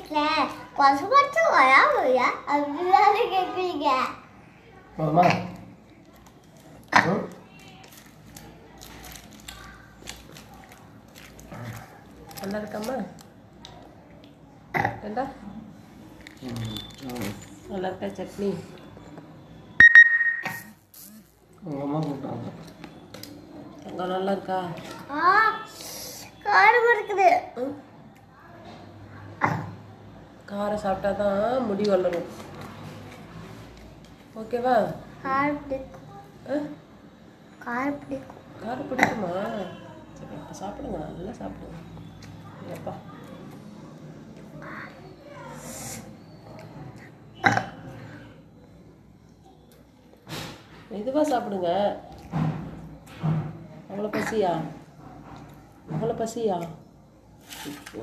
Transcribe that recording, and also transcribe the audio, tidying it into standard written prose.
வீட்டில் கொஞ்சம் வராமையா அப்படிதானே கேட்குறீங்க. போதுமா? நல்லா இருக்காம்மா? ஏண்டா நல்லா இருக்கா சட்னி? உங்கள் அம்மா கூப்பிட்டாங்க. அங்கே நல்லா இருக்கா? காரமாக இருக்குது. காரம் சாப்பிட்டா தான் முடி வளரும். ஓகேவா? காரம் பிடிக்கும். காரம் பிடிக்கும். காரம் பிடிக்குமா? சரி அப்போ சாப்பிடுங்க, நல்லா சாப்பிடுங்க. இல்லைப்பா மெதுவாக சாப்பிடுங்க. அவ்வளோ பசியா? அவ்வளோ பசியா? இப்போ